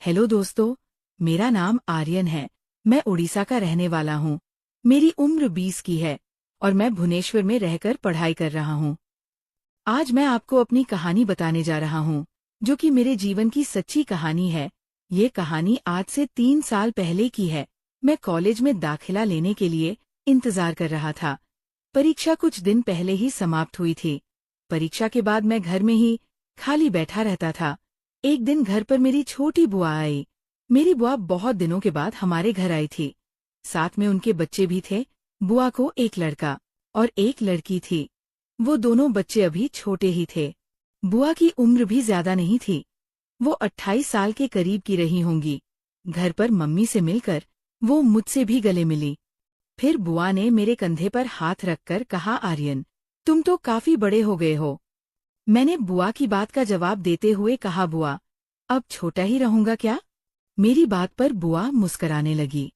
Hello दोस्तों, मेरा नाम आर्यन है। मैं उड़ीसा का रहने वाला हूँ। मेरी उम्र 20 की है और मैं भुवनेश्वर में रहकर पढ़ाई कर रहा हूँ। आज मैं आपको अपनी कहानी बताने जा रहा हूँ, जो कि मेरे जीवन की सच्ची कहानी है। ये कहानी आज से 3 साल पहले की है। मैं कॉलेज में दाखिला लेने के लिए इंतजार कर रहा था। परीक्षा कुछ दिन पहले ही समाप्त हुई थी। परीक्षा के बाद मैं घर में ही खाली बैठा रहता था। एक दिन घर पर मेरी छोटी बुआ आई। मेरी बुआ बहुत दिनों के बाद हमारे घर आई थी। साथ में उनके बच्चे भी थे। बुआ को एक लड़का और एक लड़की थी। वो दोनों बच्चे अभी छोटे ही थे। बुआ की उम्र भी ज्यादा नहीं थी। वो 28 साल के करीब की रही होंगी। घर पर मम्मी से मिलकर वो मुझसे भी गले मिली। फिर बुआ ने मेरे कंधे पर हाथ रखकर कहा, आर्यन, तुम तो काफी बड़े हो गए हो। मैंने बुआ की बात का जवाब देते हुए कहा, बुआ, अब छोटा ही रहूंगा क्या? मेरी बात पर बुआ मुस्कराने लगी।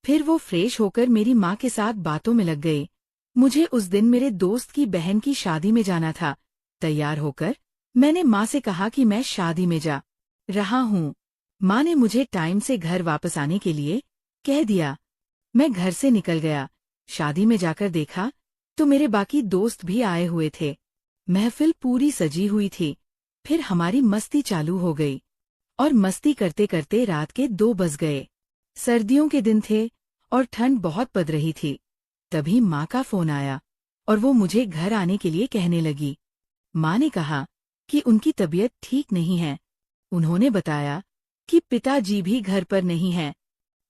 फिर वो फ्रेश होकर मेरी माँ के साथ बातों में लग गई। मुझे उस दिन मेरे दोस्त की बहन की शादी में जाना था। तैयार होकर मैंने माँ से कहा कि मैं शादी में जा रहा हूँ। माँ ने मुझे टाइम से घर वापस आने के लिए कह दिया। मैं घर से निकल गया। शादी में जाकर देखा तो मेरे बाकी दोस्त भी आए हुए थे। महफिल पूरी सजी हुई थी। फिर हमारी मस्ती चालू हो गई और मस्ती करते करते रात के 2 बज गए। सर्दियों के दिन थे और ठंड बहुत पड़ रही थी। तभी माँ का फोन आया और वो मुझे घर आने के लिए कहने लगी। माँ ने कहा कि उनकी तबीयत ठीक नहीं है। उन्होंने बताया कि पिताजी भी घर पर नहीं हैं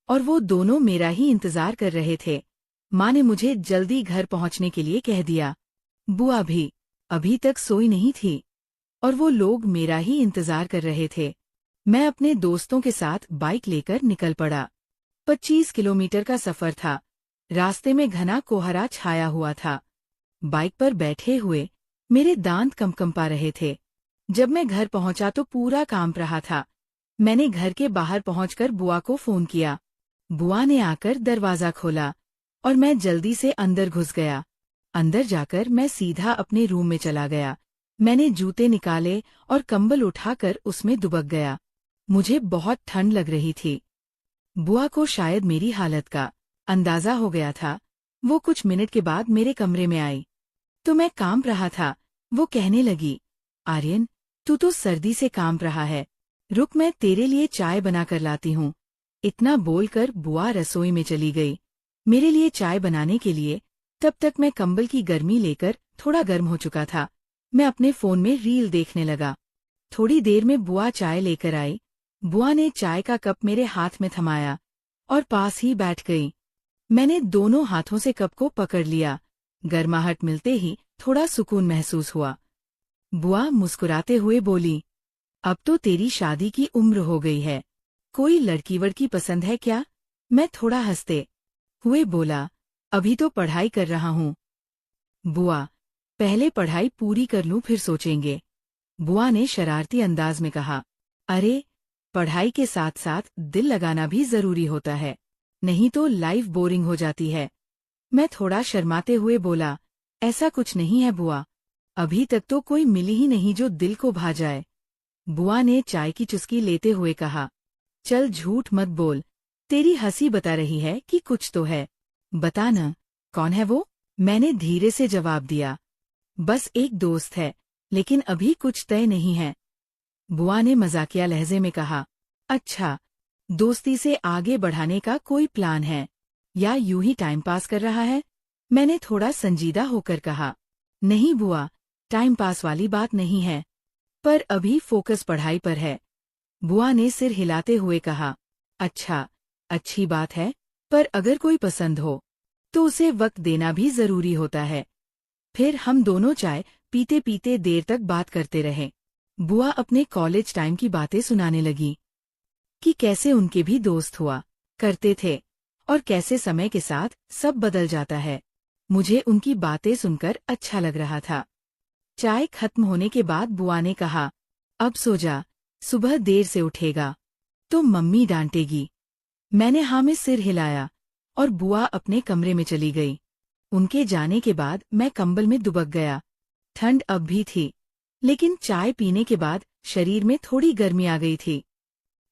और वो दोनों मेरा ही इंतजार कर रहे थे। माँ ने मुझे जल्दी घर पहुंचने के लिए कह दिया। बुआ भी अभी तक सोई नहीं थी और वो लोग मेरा ही इंतजार कर रहे थे। मैं अपने दोस्तों के साथ बाइक लेकर निकल पड़ा। 25 किलोमीटर का सफर था। रास्ते में घना कोहरा छाया हुआ था। बाइक पर बैठे हुए मेरे दांत कंपा रहे थे। जब मैं घर पहुंचा तो पूरा कांप रहा था। मैंने घर के बाहर पहुंचकर बुआ को फोन किया। बुआ ने आकर दरवाजा खोला और मैं जल्दी से अंदर घुस गया। अंदर जाकर मैं सीधा अपने रूम में चला गया। मैंने जूते निकाले और कंबल उठाकर उसमें दुबक गया। मुझे बहुत ठंड लग रही थी। बुआ को शायद मेरी हालत का अंदाजा हो गया था। वो कुछ मिनट के बाद मेरे कमरे में आई तो मैं कांप रहा था। वो कहने लगी, आर्यन, तू तो सर्दी से कांप रहा है। रुक, मैं तेरे लिए चाय बनाकर लाती हूँ। इतना बोलकर बुआ रसोई में चली गई मेरे लिए चाय बनाने के लिए। तब तक मैं कंबल की गर्मी लेकर थोड़ा गर्म हो चुका था। मैं अपने फोन में रील देखने लगा। थोड़ी देर में बुआ चाय लेकर आई। बुआ ने चाय का कप मेरे हाथ में थमाया और पास ही बैठ गई। मैंने दोनों हाथों से कप को पकड़ लिया। गर्माहट मिलते ही थोड़ा सुकून महसूस हुआ। बुआ मुस्कुराते हुए बोली, अब तो तेरी शादी की उम्र हो गई है। कोई लड़की वड़की पसंद है क्या? मैं थोड़ा हंसते हुए बोला, अभी तो पढ़ाई कर रहा हूँ। बुआ, पहले पढ़ाई पूरी कर लूं फिर सोचेंगे। बुआ ने शरारती अंदाज में कहा, अरे, पढ़ाई के साथ साथ दिल लगाना भी जरूरी होता है, नहीं तो लाइफ बोरिंग हो जाती है। मैं थोड़ा शर्माते हुए बोला, ऐसा कुछ नहीं है बुआ, अभी तक तो कोई मिली ही नहीं जो दिल को भा जाए। बुआ ने चाय की चुस्की लेते हुए कहा, चल झूठ मत बोल, तेरी हंसी बता रही है कि कुछ तो है। बता न, कौन है वो? मैंने धीरे से जवाब दिया, बस एक दोस्त है, लेकिन अभी कुछ तय नहीं है। बुआ ने मजाकिया लहजे में कहा, अच्छा, दोस्ती से आगे बढ़ाने का कोई प्लान है या यूं ही टाइम पास कर रहा है? मैंने थोड़ा संजीदा होकर कहा, नहीं बुआ, टाइम पास वाली बात नहीं है, पर अभी फोकस पढ़ाई पर है। बुआ ने सिर हिलाते हुए कहा, अच्छा, अच्छी बात है, पर अगर कोई पसंद हो तो उसे वक्त देना भी जरूरी होता है। फिर हम दोनों चाय पीते पीते देर तक बात करते रहे। बुआ अपने कॉलेज टाइम की बातें सुनाने लगी कि कैसे उनके भी दोस्त हुआ करते थे और कैसे समय के साथ सब बदल जाता है। मुझे उनकी बातें सुनकर अच्छा लग रहा था। चाय खत्म होने के बाद बुआ ने कहा, अब सो जा, सुबह देर से उठेगा तो मम्मी डांटेगी। मैंने हाँ में सिर हिलाया और बुआ अपने कमरे में चली गई। उनके जाने के बाद मैं कंबल में दुबक गया। ठंड अब भी थी, लेकिन चाय पीने के बाद शरीर में थोड़ी गर्मी आ गई थी।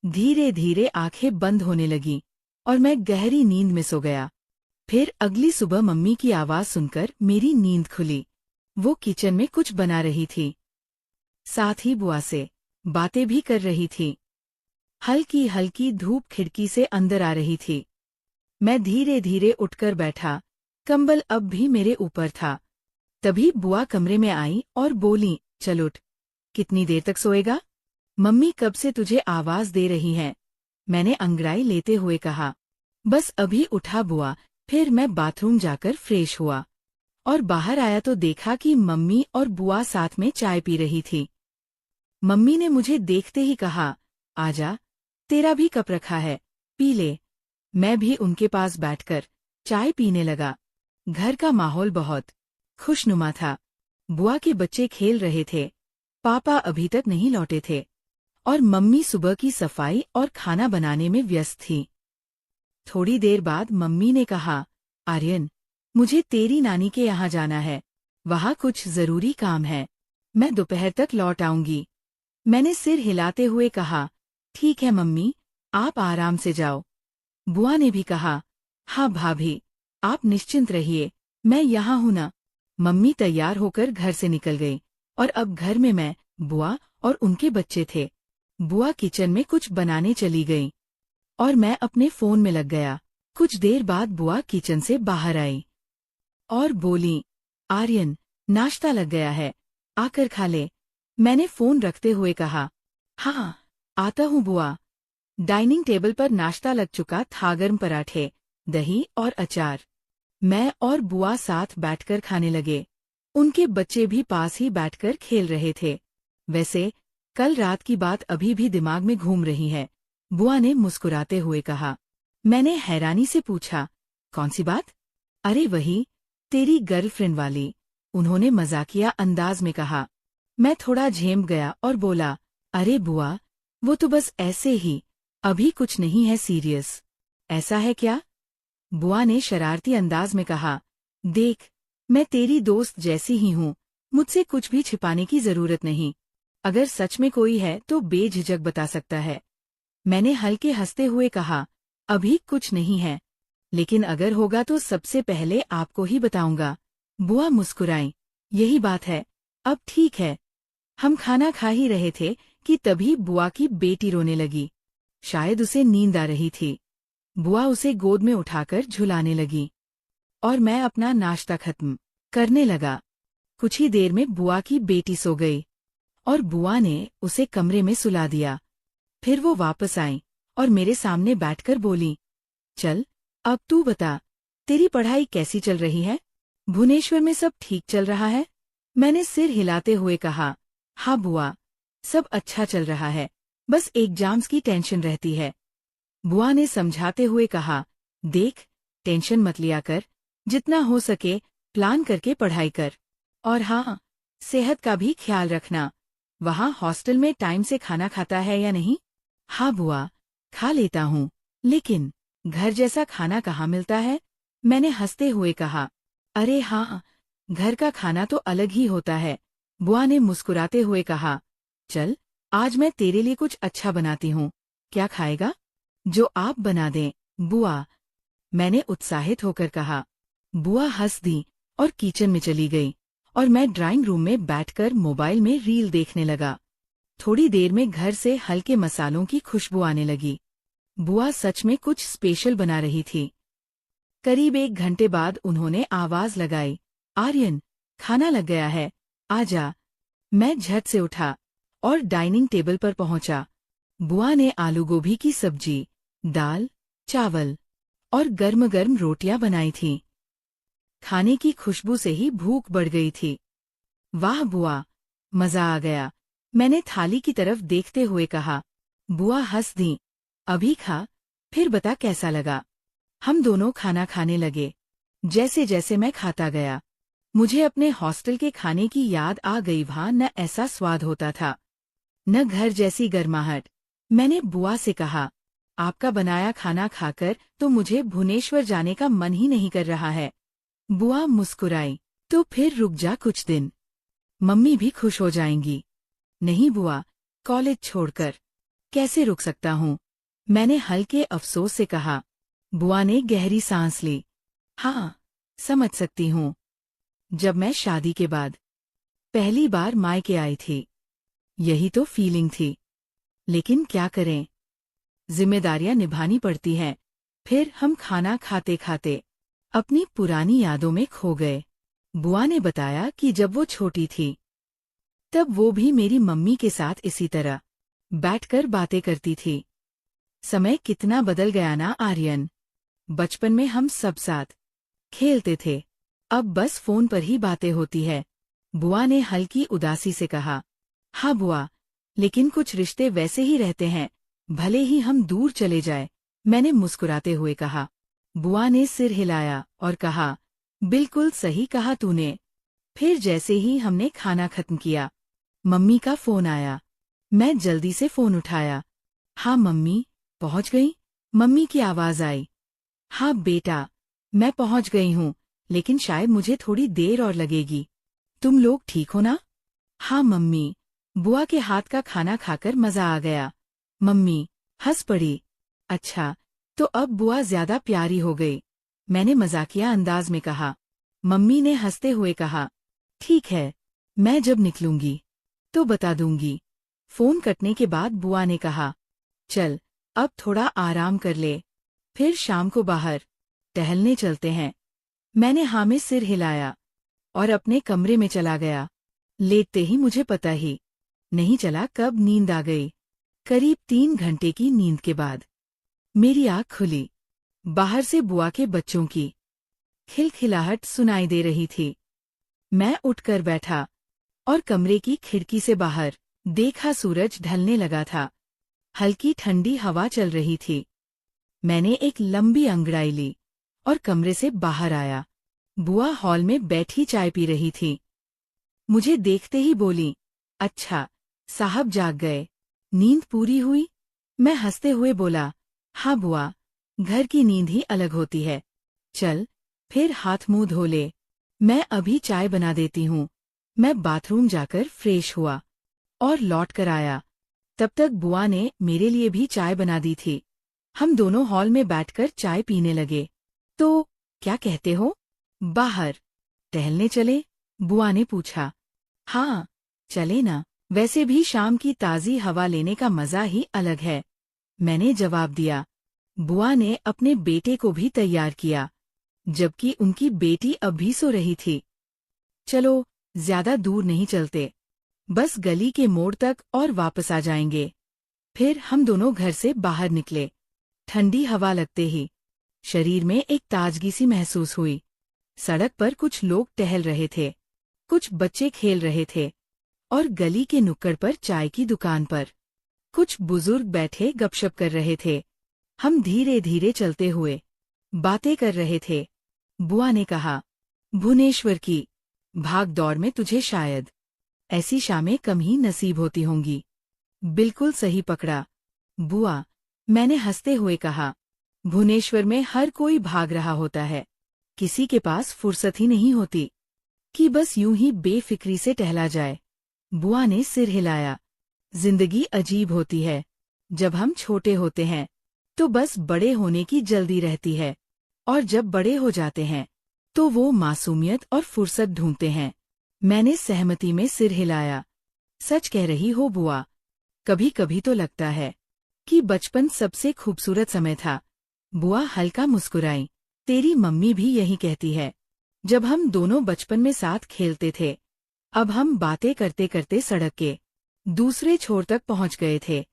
धीरे धीरे आंखें बंद होने लगीं और मैं गहरी नींद में सो गया। फिर अगली सुबह मम्मी की आवाज सुनकर मेरी नींद खुली। वो किचन में कुछ बना रही थी, साथ ही बुआ से बातें भी कर रही थी। हल्की हल्की धूप खिड़की से अंदर आ रही थी। मैं धीरे धीरे उठकर बैठा, कंबल अब भी मेरे ऊपर था। तभी बुआ कमरे में आई और बोली, चल उठ, कितनी देर तक सोएगा? मम्मी कब से तुझे आवाज दे रही हैं। मैंने अंगड़ाई लेते हुए कहा। बस अभी उठा बुआ। फिर मैं बाथरूम जाकर फ्रेश हुआ और बाहर आया तो देखा कि मम्मी और बुआ साथ में चाय पी रही थी। मम्मी ने मुझे देखते ही कहा, आजा, तेरा भी कप रखा है, पी ले। मैं भी उनके पास बैठकर चाय पीने लगा। घर का माहौल बहुत खुशनुमा था। बुआ के बच्चे खेल रहे थे, पापा अभी तक नहीं लौटे थे और मम्मी सुबह की सफाई और खाना बनाने में व्यस्त थी। थोड़ी देर बाद मम्मी ने कहा, आर्यन, मुझे तेरी नानी के यहाँ जाना है, वहाँ कुछ जरूरी काम है, मैं दोपहर तक लौट आऊंगी। मैंने सिर हिलाते हुए कहा, ठीक है मम्मी, आप आराम से जाओ। बुआ ने भी कहा, हाँ भाभी, आप निश्चिंत रहिए, मैं यहाँ हूँ ना। मम्मी तैयार होकर घर से निकल गई और अब घर में मैं, बुआ और उनके बच्चे थे। बुआ किचन में कुछ बनाने चली गई और मैं अपने फोन में लग गया। कुछ देर बाद बुआ किचन से बाहर आई और बोली, आर्यन, नाश्ता लग गया है, आकर खा ले। मैंने फोन रखते हुए कहा, हाँ, आता हूँ बुआ। डाइनिंग टेबल पर नाश्ता लग चुका था, गर्म पराठे, दही और अचार। मैं और बुआ साथ बैठकर खाने लगे। उनके बच्चे भी पास ही बैठकर खेल रहे थे। वैसे कल रात की बात अभी भी दिमाग में घूम रही है, बुआ ने मुस्कुराते हुए कहा। मैंने हैरानी से पूछा, कौन सी बात? अरे वही, तेरी गर्लफ्रेंड वाली, उन्होंने मजाकिया अंदाज में कहा। मैं थोड़ा झेम गया और बोला, अरे बुआ, वो तो बस ऐसे ही, अभी कुछ नहीं है सीरियस। ऐसा है क्या? बुआ ने शरारती अंदाज में कहा, देख, मैं तेरी दोस्त जैसी ही हूँ, मुझसे कुछ भी छिपाने की जरूरत नहीं। अगर सच में कोई है तो बेझिझक बता सकता है। मैंने हल्के हंसते हुए कहा, अभी कुछ नहीं है, लेकिन अगर होगा तो सबसे पहले आपको ही बताऊंगा। बुआ मुस्कुराई, यही बात है, अब ठीक है। हम खाना खा ही रहे थे कि तभी बुआ की बेटी रोने लगी। शायद उसे नींद आ रही थी। बुआ उसे गोद में उठाकर झुलाने लगी और मैं अपना नाश्ता खत्म करने लगा। कुछ ही देर में बुआ की बेटी सो गई और बुआ ने उसे कमरे में सुला दिया। फिर वो वापस आई और मेरे सामने बैठकर बोली, चल, अब तू बता, तेरी पढ़ाई कैसी चल रही है? भुवनेश्वर में सब ठीक चल रहा है? मैंने सिर हिलाते हुए कहा, हाँ बुआ, सब अच्छा चल रहा है, बस एग्जाम्स की टेंशन रहती है। बुआ ने समझाते हुए कहा, देख, टेंशन मत लिया कर, जितना हो सके प्लान करके पढ़ाई कर। और हाँ, सेहत का भी ख्याल रखना। वहाँ हॉस्टल में टाइम से खाना खाता है या नहीं? हाँ बुआ, खा लेता हूँ, लेकिन घर जैसा खाना कहाँ मिलता है? मैंने हंसते हुए कहा, अरे हाँ, घर का खाना तो अलग ही होता है। बुआ ने मुस्कुराते हुए कहा, चल, आज मैं तेरे लिए कुछ अच्छा बनाती हूँ, क्या खाएगा? जो आप बना दें, बुआ, मैंने उत्साहित होकर कहा। बुआ हंस दी और किचन में चली गई और मैं ड्राइंग रूम में बैठकर मोबाइल में रील देखने लगा। थोड़ी देर में घर से हल्के मसालों की खुशबू आने लगी। बुआ सच में कुछ स्पेशल बना रही थी। करीब 1 घंटे बाद उन्होंने आवाज लगाई, आर्यन, खाना लग गया है, आजा। मैं झट से उठा और डाइनिंग टेबल पर पहुंचा। बुआ ने आलू गोभी की सब्जी, दाल, चावल और गर्म गर्म रोटियां बनाई थीं। खाने की खुशबू से ही भूख बढ़ गई थी। वाह बुआ, मजा आ गया, मैंने थाली की तरफ देखते हुए कहा। बुआ हंस दी, अभी खा, फिर बता कैसा लगा। हम दोनों खाना खाने लगे। जैसे जैसे मैं खाता गया, मुझे अपने हॉस्टल के खाने की याद आ गई। वहाँ न ऐसा स्वाद होता था, न घर जैसी गर्माहट। मैंने बुआ से कहा, आपका बनाया खाना खाकर तो मुझे भुवनेश्वर जाने का मन ही नहीं कर रहा है। बुआ मुस्कुराई, तो फिर रुक जा कुछ दिन, मम्मी भी खुश हो जाएंगी। नहीं बुआ, कॉलेज छोड़कर कैसे रुक सकता हूँ? मैंने हल्के अफसोस से कहा। बुआ ने गहरी सांस ली। हाँ, समझ सकती हूँ। जब मैं शादी के बाद पहली बार मायके आई थी, यही तो फीलिंग थी। लेकिन क्या करें, जिम्मेदारियां निभानी पड़ती हैं। फिर हम खाना खाते खाते अपनी पुरानी यादों में खो गए। बुआ ने बताया कि जब वो छोटी थी, तब वो भी मेरी मम्मी के साथ इसी तरह बैठकर बातें करती थी। समय कितना बदल गया ना आर्यन। बचपन में हम सब साथ खेलते थे, अब बस फोन पर ही बातें होती है। बुआ ने हल्की उदासी से कहा। हाँ बुआ, लेकिन कुछ रिश्ते वैसे ही रहते हैं, भले ही हम दूर चले जाए। मैंने मुस्कुराते हुए कहा। बुआ ने सिर हिलाया और कहा, बिल्कुल सही कहा तूने। फिर जैसे ही हमने खाना खत्म किया, मम्मी का फोन आया। मैं जल्दी से फोन उठाया। हाँ मम्मी, पहुंच गई? मम्मी की आवाज आई। हाँ बेटा, मैं पहुंच गई हूँ, लेकिन शायद मुझे थोड़ी देर और लगेगी। तुम लोग ठीक हो ना? हाँ मम्मी। बुआ के हाथ का खाना खाकर मजा आ गया। मम्मी हंस पड़ी। अच्छा, तो अब बुआ ज्यादा प्यारी हो गई, मैंने मजाकिया अंदाज में कहा। मम्मी ने हंसते हुए कहा, ठीक है, मैं जब निकलूंगी तो बता दूंगी। फोन कटने के बाद बुआ ने कहा, चल अब थोड़ा आराम कर ले, फिर शाम को बाहर टहलने चलते हैं। मैंने हाँ में सिर हिलाया और अपने कमरे में चला गया। लेटते ही मुझे पता ही नहीं चला कब नींद आ गई। करीब 3 घंटे की नींद के बाद मेरी आँख खुली। बाहर से बुआ के बच्चों की खिलखिलाहट सुनाई दे रही थी। मैं उठकर बैठा और कमरे की खिड़की से बाहर देखा। सूरज ढलने लगा था, हल्की ठंडी हवा चल रही थी। मैंने एक लंबी अंगड़ाई ली और कमरे से बाहर आया। बुआ हॉल में बैठी चाय पी रही थी। मुझे देखते ही बोली, अच्छा, साहब जाग गए, नींद पूरी हुई? मैं हंसते हुए बोला, हाँ बुआ, घर की नींद ही अलग होती है। चल, फिर हाथ मुंह धो ले, मैं अभी चाय बना देती हूँ। मैं बाथरूम जाकर फ्रेश हुआ और लौट कर आया। तब तक बुआ ने मेरे लिए भी चाय बना दी थी। हम दोनों हॉल में बैठकर चाय पीने लगे। तो क्या कहते हो, बाहर टहलने चले? बुआ ने पूछा। हाँ, चले ना, वैसे भी शाम की ताज़ी हवा लेने का मजा ही अलग है, मैंने जवाब दिया। बुआ ने अपने बेटे को भी तैयार किया, जबकि उनकी बेटी अब भी सो रही थी। चलो, ज्यादा दूर नहीं चलते, बस गली के मोड़ तक और वापस आ जाएंगे। फिर हम दोनों घर से बाहर निकले। ठंडी हवा लगते ही शरीर में एक ताजगी सी महसूस हुई। सड़क पर कुछ लोग टहल रहे थे, कुछ बच्चे खेल रहे थे और गली के नुक्कड़ पर चाय की दुकान पर कुछ बुजुर्ग बैठे गपशप कर रहे थे। हम धीरे धीरे चलते हुए बातें कर रहे थे। बुआ ने कहा, भुवनेश्वर की भाग दौड़ में तुझे शायद ऐसी शामें कम ही नसीब होती होंगी। बिल्कुल सही पकड़ा बुआ, मैंने हंसते हुए कहा। भुवनेश्वर में हर कोई भाग रहा होता है, किसी के पास फुर्सत ही नहीं होती कि बस यूं ही बेफिक्री से टहला जाए। बुआ ने सिर हिलाया। जिंदगी अजीब होती है, जब हम छोटे होते हैं तो बस बड़े होने की जल्दी रहती है, और जब बड़े हो जाते हैं तो वो मासूमियत और फुर्सत ढूंढते हैं। मैंने सहमति में सिर हिलाया। सच कह रही हो बुआ, कभी कभी तो लगता है कि बचपन सबसे खूबसूरत समय था। बुआ हल्का मुस्कुराई। तेरी मम्मी भी यही कहती है। जब हम दोनों बचपन में साथ खेलते थे, अब हम बातें करते करते सड़क के दूसरे छोर तक पहुंच गए थे।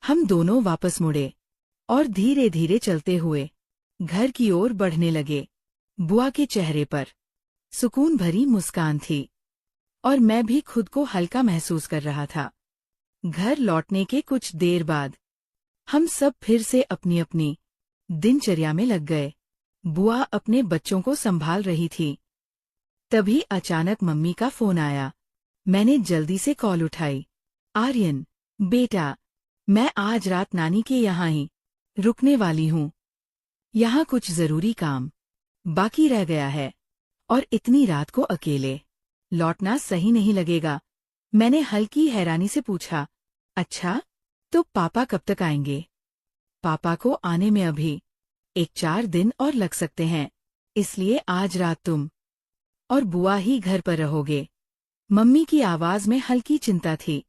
हम दोनों वापस मुड़े और धीरे धीरे चलते हुए घर की ओर बढ़ने लगे। बुआ के चेहरे पर सुकून भरी मुस्कान थी और मैं भी खुद को हल्का महसूस कर रहा था। घर लौटने के कुछ देर बाद हम सब फिर से अपनी अपनी दिनचर्या में लग गए। बुआ अपने बच्चों को संभाल रही थी। तभी अचानक मम्मी का फोन आया। मैंने जल्दी से कॉल उठाई। आर्यन, बेटा, मैं आज रात नानी के यहाँ ही रुकने वाली हूँ। यहाँ कुछ जरूरी काम बाकी रह गया है और इतनी रात को अकेले लौटना सही नहीं लगेगा। मैंने हल्की हैरानी से पूछा, अच्छा, तो पापा कब तक आएंगे? पापा को आने में अभी 1-4 दिन और लग सकते हैं, इसलिए आज रात तुम और बुआ ही घर पर रहोगे। मम्मी की आवाज में हल्की चिंता थी।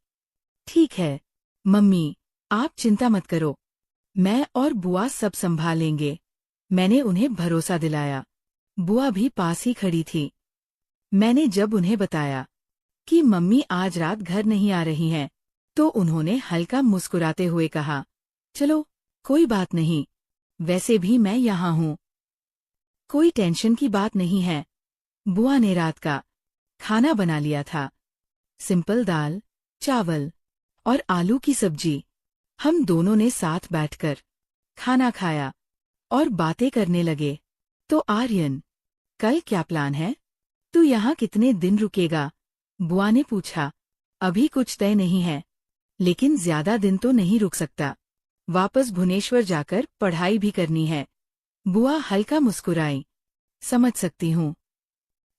ठीक है मम्मी, आप चिंता मत करो, मैं और बुआ सब संभाल लेंगे। मैंने उन्हें भरोसा दिलाया। बुआ भी पास ही खड़ी थी। मैंने जब उन्हें बताया कि मम्मी आज रात घर नहीं आ रही हैं, तो उन्होंने हल्का मुस्कुराते हुए कहा, चलो कोई बात नहीं, वैसे भी मैं यहाँ हूँ, कोई टेंशन की बात नहीं है। बुआ ने रात का खाना बना लिया था, सिंपल दाल, चावल और आलू की सब्जी। हम दोनों ने साथ बैठकर खाना खाया और बातें करने लगे। तो आर्यन, कल क्या प्लान है? तू यहाँ कितने दिन रुकेगा? बुआ ने पूछा। अभी कुछ तय नहीं है, लेकिन ज्यादा दिन तो नहीं रुक सकता। वापस भुवनेश्वर जाकर पढ़ाई भी करनी है। बुआ हल्का मुस्कुराई। समझ सकती हूँ,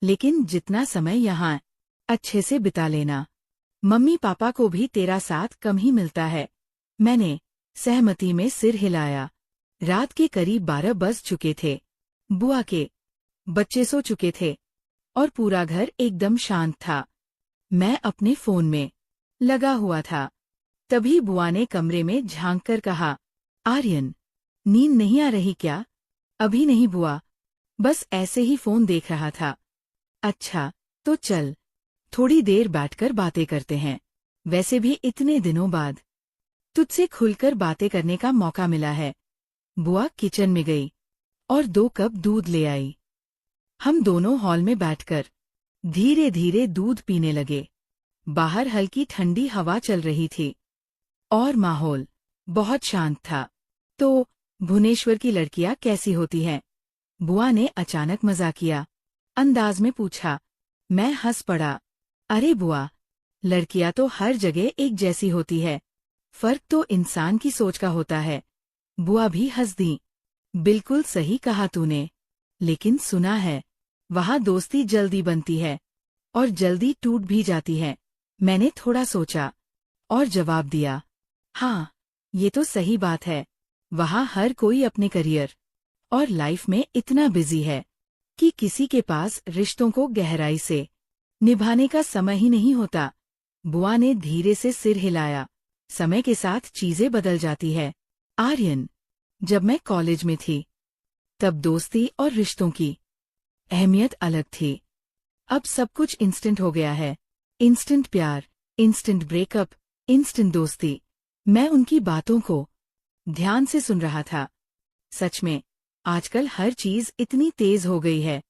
लेकिन जितना समय यहाँ अच्छे से बिता लेना। मम्मी पापा को भी तेरा साथ कम ही मिलता है। मैंने सहमति में सिर हिलाया। रात के करीब 12 बज चुके थे। बुआ के बच्चे सो चुके थे और पूरा घर एकदम शांत था। मैं अपने फोन में लगा हुआ था। तभी बुआ ने कमरे में झांक कर कहा, आर्यन, नींद नहीं आ रही क्या? अभी नहीं बुआ, बस ऐसे ही फोन देख रहा था। अच्छा, तो चल थोड़ी देर बैठकर बातें करते हैं। वैसे भी इतने दिनों बाद तुझसे खुलकर बातें करने का मौका मिला है। बुआ किचन में गई और 2 कप दूध ले आई। हम दोनों हॉल में बैठकर धीरे धीरे दूध पीने लगे। बाहर हल्की ठंडी हवा चल रही थी और माहौल बहुत शांत था। तो भुवनेश्वर की लड़कियां कैसी होती हैं? बुआ ने अचानक मजाकिया अंदाज में पूछा। मैं हंस पड़ा। अरे बुआ, लड़कियां तो हर जगह एक जैसी होती है, फर्क तो इंसान की सोच का होता है। बुआ भी हंस दी। बिल्कुल सही कहा तूने, लेकिन सुना है वहां दोस्ती जल्दी बनती है और जल्दी टूट भी जाती है। मैंने थोड़ा सोचा और जवाब दिया, हाँ, ये तो सही बात है। वहां हर कोई अपने करियर और लाइफ में इतना बिजी है कि किसी के पास रिश्तों को गहराई से निभाने का समय ही नहीं होता। बुआ ने धीरे से सिर हिलाया। समय के साथ चीजें बदल जाती है आर्यन। जब मैं कॉलेज में थी, तब दोस्ती और रिश्तों की अहमियत अलग थी। अब सब कुछ इंस्टेंट हो गया है। इंस्टेंट प्यार, इंस्टेंट ब्रेकअप, इंस्टेंट दोस्ती। मैं उनकी बातों को ध्यान से सुन रहा था। सच में, आजकल हर चीज इतनी तेज हो गई है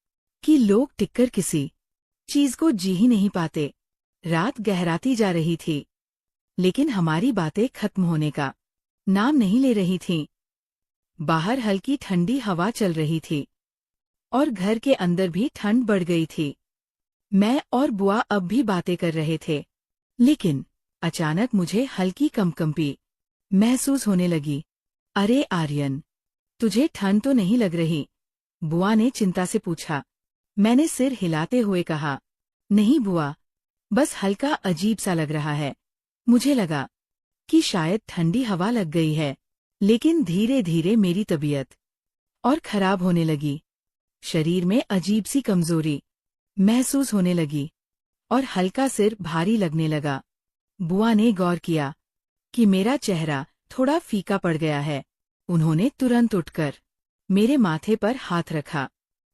कि लोग टिककर किसी चीज को जी ही नहीं पाते। रात गहराती जा रही थी, लेकिन हमारी बातें खत्म होने का नाम नहीं ले रही थीं। बाहर हल्की ठंडी हवा चल रही थी और घर के अंदर भी ठंड बढ़ गई थी। मैं और बुआ अब भी बातें कर रहे थे, लेकिन अचानक मुझे हल्की कंपकंपी महसूस होने लगी। अरे आर्यन, तुझे ठंड तो नहीं लग रही? बुआ ने चिंता से पूछा। मैंने सिर हिलाते हुए कहा, नहीं बुआ, बस हल्का अजीब सा लग रहा है। मुझे लगा कि शायद ठंडी हवा लग गई है, लेकिन धीरे धीरे मेरी तबीयत और खराब होने लगी। शरीर में अजीब सी कमजोरी महसूस होने लगी और हल्का सिर भारी लगने लगा। बुआ ने गौर किया कि मेरा चेहरा थोड़ा फीका पड़ गया है। उन्होंने तुरंत उठकर मेरे माथे पर हाथ रखा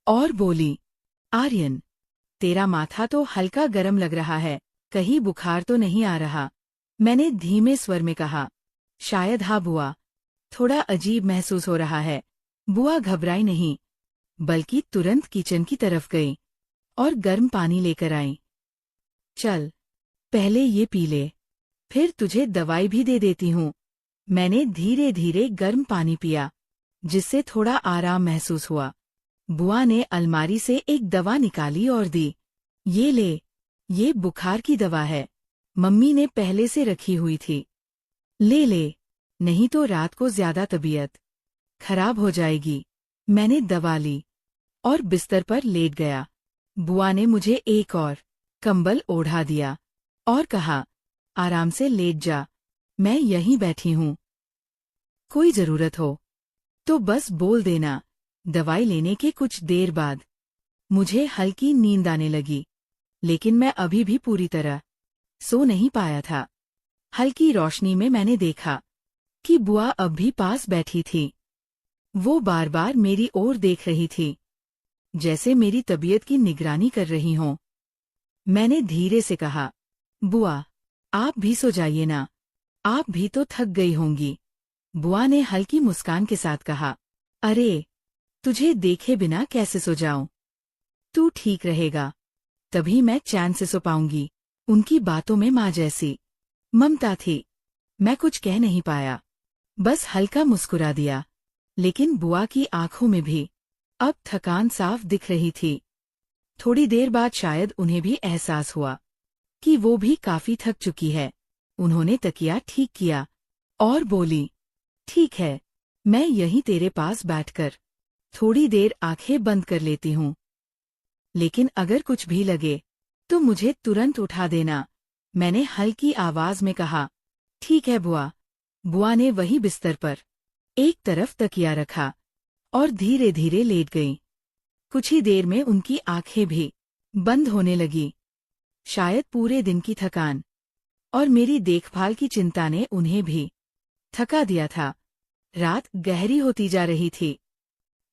और बोली, आर्यन, तेरा माथा तो हल्का गर्म लग रहा है, कहीं बुखार तो नहीं आ रहा? मैंने धीमे स्वर में कहा। शायद हाँ बुआ, थोड़ा अजीब महसूस हो रहा है। बुआ घबराई नहीं, बल्कि तुरंत किचन की तरफ गई और गर्म पानी लेकर आई। चल, पहले ये पी ले, फिर तुझे दवाई भी दे देती हूँ। मैंने धीरे धीरे गर्म पानी पिया, जिससे थोड़ा आराम महसूस हुआ। बुआ ने अलमारी से एक दवा निकाली और दी। ये ले, ये बुखार की दवा है, मम्मी ने पहले से रखी हुई थी। ले ले, नहीं तो रात को ज्यादा तबीयत खराब हो जाएगी। मैंने दवा ली और बिस्तर पर लेट गया। बुआ ने मुझे एक और कंबल ओढ़ा दिया और कहा, आराम से लेट जा, मैं यहीं बैठी हूँ। कोई जरूरत हो तो बस बोल देना। दवाई लेने के कुछ देर बाद मुझे हल्की नींद आने लगी, लेकिन मैं अभी भी पूरी तरह सो नहीं पाया था। हल्की रोशनी में मैंने देखा कि बुआ अब भी पास बैठी थी। वो बार बार मेरी ओर देख रही थी, जैसे मेरी तबीयत की निगरानी कर रही हों। मैंने धीरे से कहा, बुआ, आप भी सो जाइए ना, आप भी तो थक गई होंगी। बुआ ने हल्की मुस्कान के साथ कहा, अरे, तुझे देखे बिना कैसे सो जाऊं? तू ठीक रहेगा, तभी मैं चैन से सो पाऊंगी। उनकी बातों में माँ जैसी ममता थी। मैं कुछ कह नहीं पाया, बस हल्का मुस्कुरा दिया। लेकिन बुआ की आंखों में भी अब थकान साफ दिख रही थी। थोड़ी देर बाद शायद उन्हें भी एहसास हुआ कि वो भी काफी थक चुकी है। उन्होंने तकिया ठीक किया और बोली, ठीक है, मैं यहीं तेरे पास बैठकर थोड़ी देर आंखें बंद कर लेती हूँ। लेकिन अगर कुछ भी लगे तो मुझे तुरंत उठा देना। मैंने हल्की आवाज में कहा, ठीक है बुआ। बुआ ने वही बिस्तर पर एक तरफ तकिया रखा और धीरे धीरे लेट गई। कुछ ही देर में उनकी आंखें भी बंद होने लगी। शायद पूरे दिन की थकान और मेरी देखभाल की चिंता ने उन्हें भी थका दिया था। रात गहरी होती जा रही थी।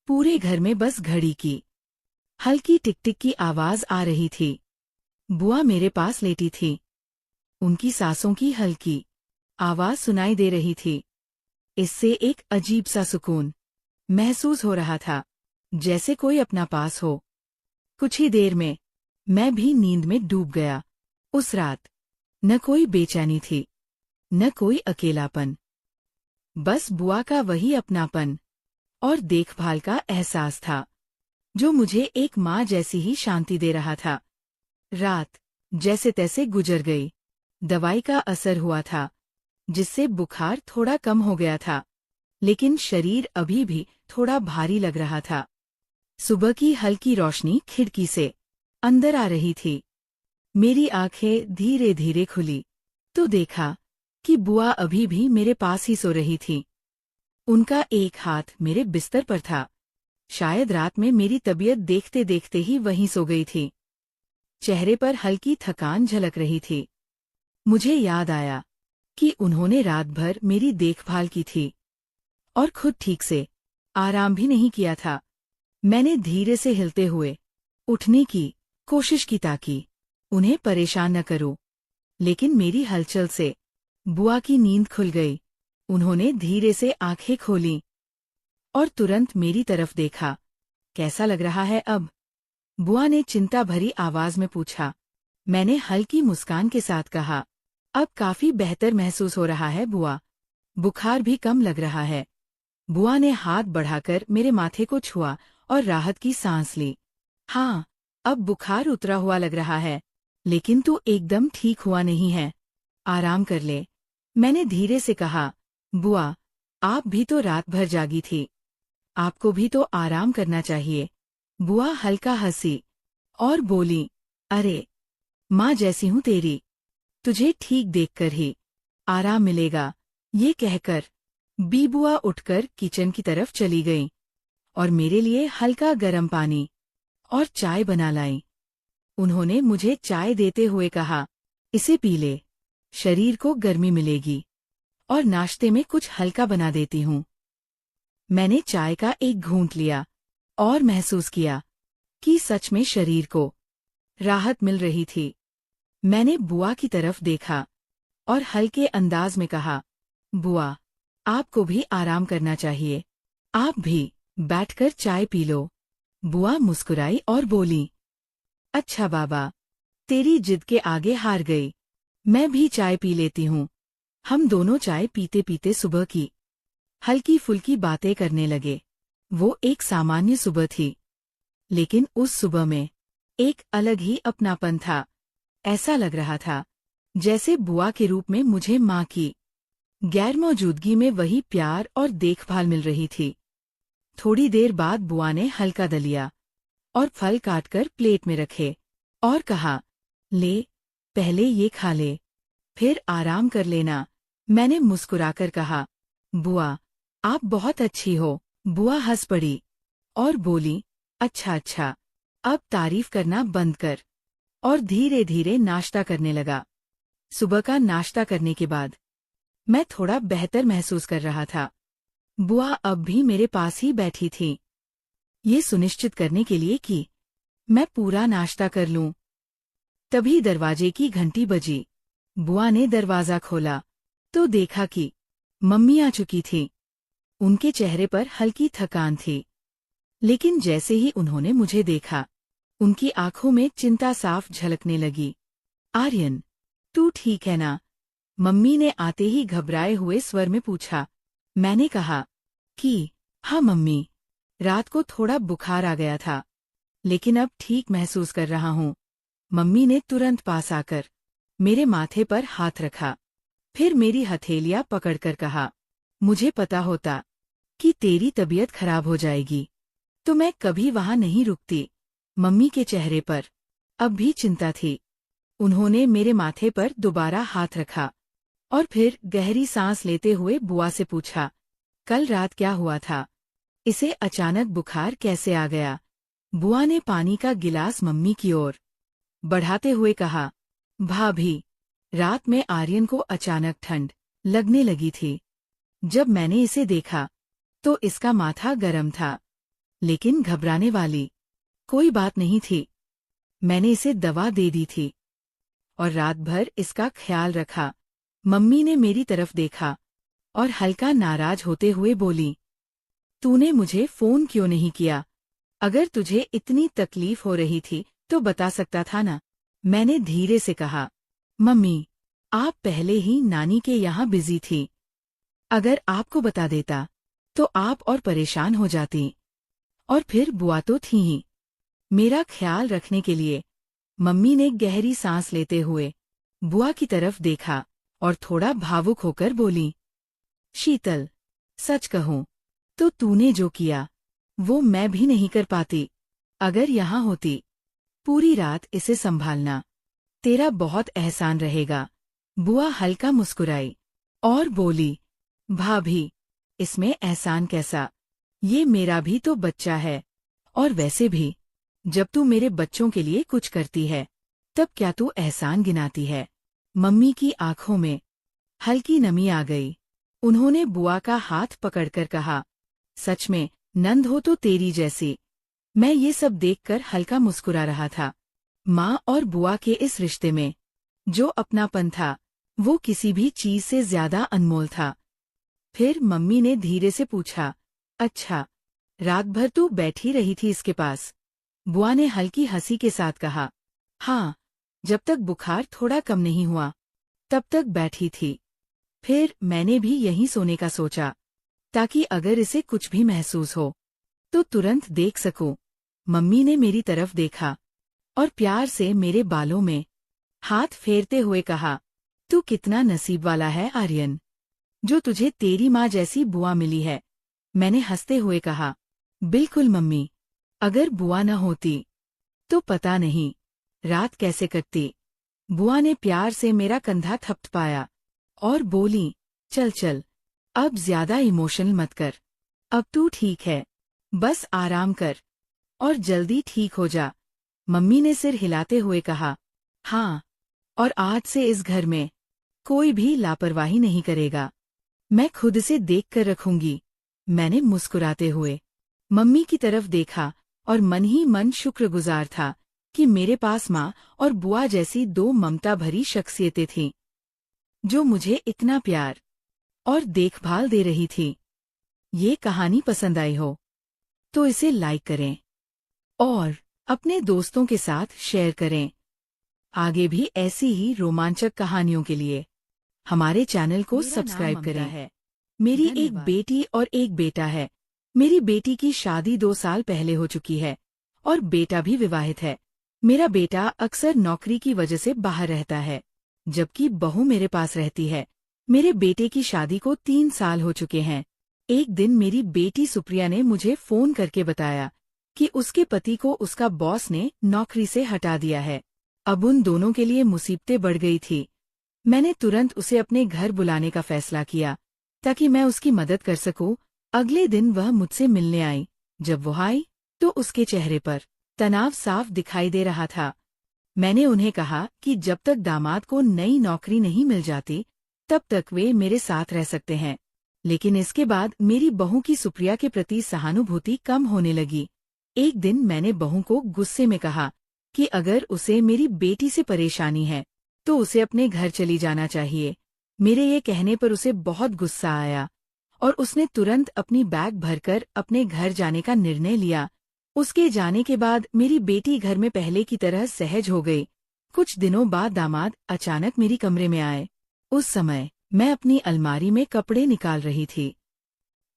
पूरे घर में बस घड़ी की हल्की टिक टिक की आवाज आ रही थी। बुआ मेरे पास लेटी थी। उनकी सांसों की हल्की आवाज सुनाई दे रही थी। इससे एक अजीब सा सुकून महसूस हो रहा था, जैसे कोई अपना पास हो। कुछ ही देर में मैं भी नींद में डूब गया। उस रात न कोई बेचैनी थी, न कोई अकेलापन, बस बुआ का वही अपनापन और देखभाल का एहसास था, जो मुझे एक माँ जैसी ही शांति दे रहा था। रात जैसे तैसे गुजर गई। दवाई का असर हुआ था, जिससे बुखार थोड़ा कम हो गया था, लेकिन शरीर अभी भी थोड़ा भारी लग रहा था। सुबह की हल्की रोशनी खिड़की से अंदर आ रही थी। मेरी आंखें धीरे धीरे खुली तो देखा कि बुआ अभी भी मेरे पास ही सो रही थी। उनका एक हाथ मेरे बिस्तर पर था। शायद रात में मेरी तबीयत देखते देखते ही वहीं सो गई थी। चेहरे पर हल्की थकान झलक रही थी। मुझे याद आया कि उन्होंने रात भर मेरी देखभाल की थी और खुद ठीक से आराम भी नहीं किया था। मैंने धीरे से हिलते हुए उठने की कोशिश की ताकि उन्हें परेशान न करूं, लेकिन मेरी हलचल से बुआ की नींद खुल गई। उन्होंने धीरे से आंखें खोलीं और तुरंत मेरी तरफ देखा। कैसा लग रहा है अब? बुआ ने चिंता भरी आवाज में पूछा। मैंने हल्की मुस्कान के साथ कहा, अब काफी बेहतर महसूस हो रहा है बुआ। बुखार भी कम लग रहा है। बुआ ने हाथ बढ़ाकर मेरे माथे को छुआ और राहत की सांस ली। हाँ, अब बुखार उतरा हुआ लग रहा है, लेकिन तू एकदम ठीक हुआ नहीं है। आराम कर ले। मैंने धीरे से कहा, बुआ, आप भी तो रात भर जागी थी। आपको भी तो आराम करना चाहिए। बुआ हल्का हंसी और बोली, अरे, माँ जैसी हूँ तेरी, तुझे ठीक देखकर ही आराम मिलेगा। ये कहकर बी बुआ उठकर किचन की तरफ चली गईं और मेरे लिए हल्का गर्म पानी और चाय बना लाई। उन्होंने मुझे चाय देते हुए कहा, इसे पी ले, शरीर को गर्मी मिलेगी, और नाश्ते में कुछ हल्का बना देती हूँ। मैंने चाय का एक घूंट लिया और महसूस किया कि सच में शरीर को राहत मिल रही थी। मैंने बुआ की तरफ देखा और हल्के अंदाज में कहा, बुआ, आपको भी आराम करना चाहिए। आप भी बैठकर चाय पी लो। बुआ मुस्कुराई और बोली, अच्छा बाबा, तेरी जिद के आगे हार गई। मैं भी चाय पी लेती हूँ। हम दोनों चाय पीते पीते सुबह की हल्की फुल्की बातें करने लगे। वो एक सामान्य सुबह थी, लेकिन उस सुबह में एक अलग ही अपनापन था। ऐसा लग रहा था जैसे बुआ के रूप में मुझे माँ की गैर मौजूदगी में वही प्यार और देखभाल मिल रही थी। थोड़ी देर बाद बुआ ने हल्का दलिया और फल काटकर प्लेट में रखे और कहा, ले, पहले ये खा ले, फिर आराम कर लेना। मैंने मुस्कुराकर कहा, बुआ, आप बहुत अच्छी हो। बुआ हंस पड़ी और बोली, अच्छा अच्छा, अब तारीफ करना बंद कर। और धीरे धीरे नाश्ता करने लगा। सुबह का नाश्ता करने के बाद मैं थोड़ा बेहतर महसूस कर रहा था। बुआ अब भी मेरे पास ही बैठी थी, ये सुनिश्चित करने के लिए कि मैं पूरा नाश्ता कर लूं। तभी दरवाजे की घंटी बजी। बुआ ने दरवाजा खोला तो देखा कि मम्मी आ चुकी थी। उनके चेहरे पर हल्की थकान थी, लेकिन जैसे ही उन्होंने मुझे देखा, उनकी आंखों में चिंता साफ झलकने लगी। आर्यन, तू ठीक है ना? मम्मी ने आते ही घबराए हुए स्वर में पूछा। मैंने कहा कि हाँ मम्मी, रात को थोड़ा बुखार आ गया था, लेकिन अब ठीक महसूस कर रहा हूँ। मम्मी ने तुरंत पास आकर मेरे माथे पर हाथ रखा, फिर मेरी हथेलियां पकड़कर कहा, मुझे पता होता कि तेरी तबीयत खराब हो जाएगी तो मैं कभी वहां नहीं रुकती। मम्मी के चेहरे पर अब भी चिंता थी। उन्होंने मेरे माथे पर दोबारा हाथ रखा और फिर गहरी सांस लेते हुए बुआ से पूछा, कल रात क्या हुआ था? इसे अचानक बुखार कैसे आ गया? बुआ ने पानी का गिलास मम्मी की ओर बढ़ाते हुए कहा, भाभी, रात में आर्यन को अचानक ठंड लगने लगी थी। जब मैंने इसे देखा तो इसका माथा गर्म था, लेकिन घबराने वाली कोई बात नहीं थी। मैंने इसे दवा दे दी थी और रात भर इसका ख्याल रखा। मम्मी ने मेरी तरफ देखा और हल्का नाराज होते हुए बोली, तूने मुझे फोन क्यों नहीं किया? अगर तुझे इतनी तकलीफ हो रही थी तो बता सकता था ना? मैंने धीरे से कहा, मम्मी, आप पहले ही नानी के यहाँ बिजी थी। अगर आपको बता देता तो आप और परेशान हो जाती। और फिर बुआ तो थी ही मेरा ख्याल रखने के लिए। मम्मी ने गहरी सांस लेते हुए बुआ की तरफ देखा और थोड़ा भावुक होकर बोली, शीतल, सच कहूं तो तूने जो किया वो मैं भी नहीं कर पाती। अगर यहाँ होती, पूरी रात इसे संभालना तेरा बहुत एहसान रहेगा। बुआ हल्का मुस्कुराई और बोली, भाभी, इसमें एहसान कैसा? ये मेरा भी तो बच्चा है। और वैसे भी जब तू मेरे बच्चों के लिए कुछ करती है तब क्या तू एहसान गिनाती है? मम्मी की आंखों में हल्की नमी आ गई। उन्होंने बुआ का हाथ पकड़कर कहा, सच में नंद हो तो तेरी जैसी। मैं ये सब देखकर हल्का मुस्कुरा रहा था। माँ और बुआ के इस रिश्ते में जो अपनापन था वो किसी भी चीज से ज्यादा अनमोल था। फिर मम्मी ने धीरे से पूछा, अच्छा, रात भर तू बैठी रही थी इसके पास? बुआ ने हल्की हंसी के साथ कहा, हाँ, जब तक बुखार थोड़ा कम नहीं हुआ तब तक बैठी थी। फिर मैंने भी यहीं सोने का सोचा, ताकि अगर इसे कुछ भी महसूस हो तो तुरंत देख सकूं। मम्मी ने मेरी तरफ देखा और प्यार से मेरे बालों में हाथ फेरते हुए कहा, तू कितना नसीब वाला है आर्यन, जो तुझे तेरी माँ जैसी बुआ मिली है। मैंने हंसते हुए कहा, बिल्कुल मम्मी, अगर बुआ न होती तो पता नहीं रात कैसे कटती। बुआ ने प्यार से मेरा कंधा थपथपाया और बोली, चल चल, अब ज्यादा इमोशनल मत कर। अब तू ठीक है, बस आराम कर और जल्दी ठीक हो जा। मम्मी ने सिर हिलाते हुए कहा, हाँ, और आज से इस घर में कोई भी लापरवाही नहीं करेगा। मैं खुद से देख कर रखूंगी। मैंने मुस्कुराते हुए मम्मी की तरफ देखा और मन ही मन शुक्रगुजार था कि मेरे पास माँ और बुआ जैसी दो ममता भरी शख्सियतें थीं, जो मुझे इतना प्यार और देखभाल दे रही थी। ये कहानी पसंद आई हो तो इसे लाइक करें और अपने दोस्तों के साथ शेयर करें। आगे भी ऐसी ही रोमांचक कहानियों के लिए हमारे चैनल को सब्सक्राइब करें। मेरी एक बेटी और एक बेटा है। मेरी बेटी की शादी 2 साल पहले हो चुकी है और बेटा भी विवाहित है। मेरा बेटा अक्सर नौकरी की वजह से बाहर रहता है, जबकि बहू मेरे पास रहती है। मेरे बेटे की शादी को 3 साल हो चुके हैं। एक दिन मेरी बेटी सुप्रिया ने मुझे फोन करके बताया कि उसके पति को उसका बॉस ने नौकरी से हटा दिया है। अब उन दोनों के लिए मुसीबतें बढ़ गई थी। मैंने तुरंत उसे अपने घर बुलाने का फैसला किया ताकि मैं उसकी मदद कर सकूं। अगले दिन वह मुझसे मिलने आई। जब वो आई तो उसके चेहरे पर तनाव साफ दिखाई दे रहा था। मैंने उन्हें कहा कि जब तक दामाद को नई नौकरी नहीं मिल जाती तब तक वे मेरे साथ रह सकते हैं। लेकिन इसके बाद मेरी बहू की सुप्रिया के प्रति सहानुभूति कम होने लगी। एक दिन मैंने बहू को गुस्से में कहा कि अगर उसे मेरी बेटी से परेशानी है तो उसे अपने घर चली जाना चाहिए। मेरे ये कहने पर उसे बहुत गुस्सा आया और उसने तुरंत अपनी बैग भरकर अपने घर जाने का निर्णय लिया। उसके जाने के बाद मेरी बेटी घर में पहले की तरह सहज हो गई। कुछ दिनों बाद दामाद अचानक मेरी कमरे में आए। उस समय मैं अपनी अलमारी में कपड़े निकाल रही थी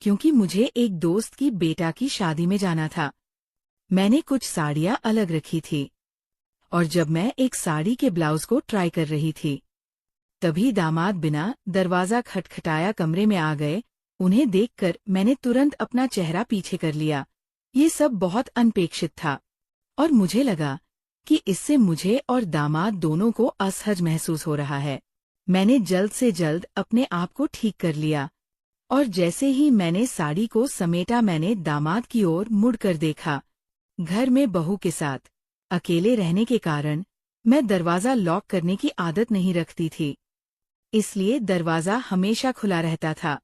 क्योंकि मुझे एक दोस्त की बेटा की शादी में जाना था। मैंने कुछ साड़ियां अलग रखी थी और जब मैं एक साड़ी के ब्लाउज को ट्राई कर रही थी तभी दामाद बिना दरवाजा खटखटाया कमरे में आ गए। उन्हें देखकर मैंने तुरंत अपना चेहरा पीछे कर लिया। ये सब बहुत अनपेक्षित था और मुझे लगा कि इससे मुझे और दामाद दोनों को असहज महसूस हो रहा है। मैंने जल्द से जल्द अपने आप को ठीक कर लिया और जैसे ही मैंने साड़ी को समेटा मैंने दामाद की ओर मुड़कर देखा। घर में बहू के साथ अकेले रहने के कारण मैं दरवाजा लॉक करने की आदत नहीं रखती थी, इसलिए दरवाजा हमेशा खुला रहता था।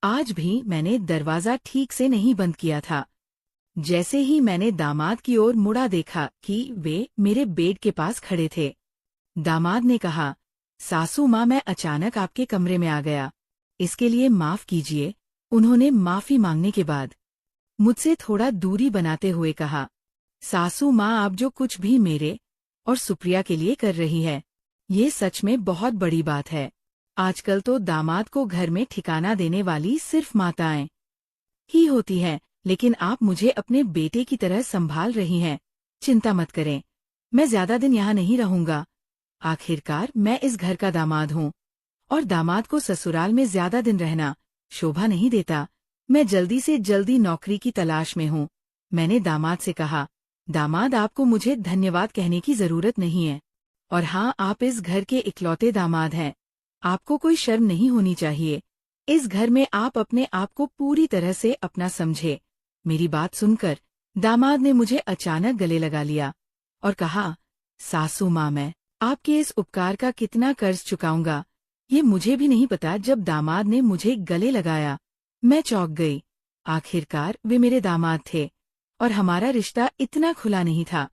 आज भी मैंने दरवाजा ठीक से नहीं बंद किया था। जैसे ही मैंने दामाद की ओर मुड़ा देखा कि वे मेरे बेड के पास खड़े थे। दामाद ने कहा, सासू माँ, मैं अचानक आपके कमरे में आ गया, इसके लिए माफ कीजिए। उन्होंने माफी मांगने के बाद मुझसे थोड़ा दूरी बनाते हुए कहा, सासू माँ, आप जो कुछ भी मेरे और सुप्रिया के लिए कर रही है, ये सच में बहुत बड़ी बात है। आजकल तो दामाद को घर में ठिकाना देने वाली सिर्फ माताएं ही होती हैं, लेकिन आप मुझे अपने बेटे की तरह संभाल रही हैं। चिंता मत करें, मैं ज्यादा दिन यहाँ नहीं रहूंगा। आखिरकार मैं इस घर का दामाद हूँ और दामाद को ससुराल में ज्यादा दिन रहना शोभा नहीं देता। मैं जल्दी से जल्दी नौकरी की तलाश में हूँ। मैंने दामाद से कहा, दामाद, आपको मुझे धन्यवाद कहने की जरूरत नहीं है। और हाँ, आप इस घर के इकलौते दामाद हैं। आपको कोई शर्म नहीं होनी चाहिए। इस घर में आप अपने आप को पूरी तरह से अपना समझे। मेरी बात सुनकर दामाद ने मुझे अचानक गले लगा लिया और कहा, सासू माँ, मैं आपके इस उपकार का कितना कर्ज चुकाऊंगा ये मुझे भी नहीं पता। जब दामाद ने मुझे गले लगाया मैं चौंक गई। आखिरकार वे मेरे दामाद थे और हमारा रिश्ता इतना खुला नहीं था।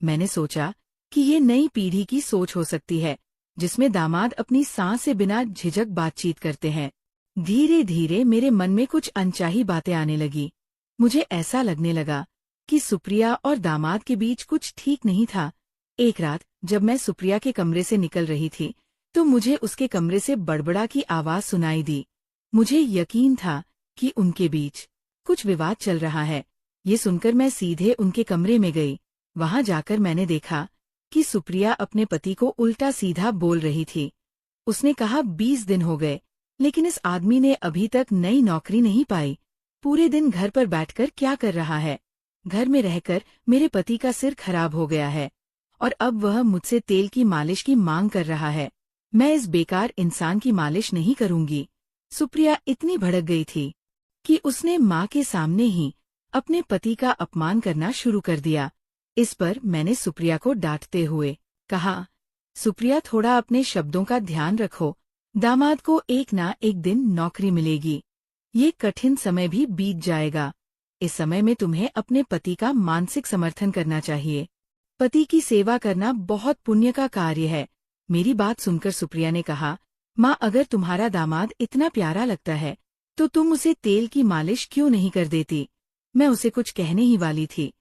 मैंने सोचा कि ये नई पीढ़ी की सोच हो सकती है जिसमें दामाद अपनी सांस से बिना झिझक बातचीत करते हैं। धीरे धीरे मेरे मन में कुछ अनचाही बातें आने लगी। मुझे ऐसा लगने लगा कि सुप्रिया और दामाद के बीच कुछ ठीक नहीं था। एक रात जब मैं सुप्रिया के कमरे से निकल रही थी तो मुझे उसके कमरे से बड़बड़ा की आवाज सुनाई दी। मुझे यकीन था कि उनके बीच कुछ विवाद चल रहा है। ये सुनकर मैं सीधे उनके कमरे में गई। वहां जाकर मैंने देखा कि सुप्रिया अपने पति को उल्टा सीधा बोल रही थी। उसने कहा, 20 दिन हो गए लेकिन इस आदमी ने अभी तक नई नौकरी नहीं पाई। पूरे दिन घर पर बैठकर क्या कर रहा है? घर में रहकर मेरे पति का सिर खराब हो गया है और अब वह मुझसे तेल की मालिश की मांग कर रहा है। मैं इस बेकार इंसान की मालिश नहीं करूंगी। सुप्रिया इतनी भड़क गई थी कि उसने माँ के सामने ही अपने पति का अपमान करना शुरू कर दिया। इस पर मैंने सुप्रिया को डांटते हुए कहा, सुप्रिया, थोड़ा अपने शब्दों का ध्यान रखो। दामाद को एक ना एक दिन नौकरी मिलेगी। ये कठिन समय भी बीत जाएगा। इस समय में तुम्हें अपने पति का मानसिक समर्थन करना चाहिए। पति की सेवा करना बहुत पुण्य का कार्य है। मेरी बात सुनकर सुप्रिया ने कहा, माँ, अगर तुम्हारा दामाद इतना प्यारा लगता है तो तुम उसे तेल की मालिश क्यों नहीं कर देती? मैं उसे कुछ कहने ही वाली थी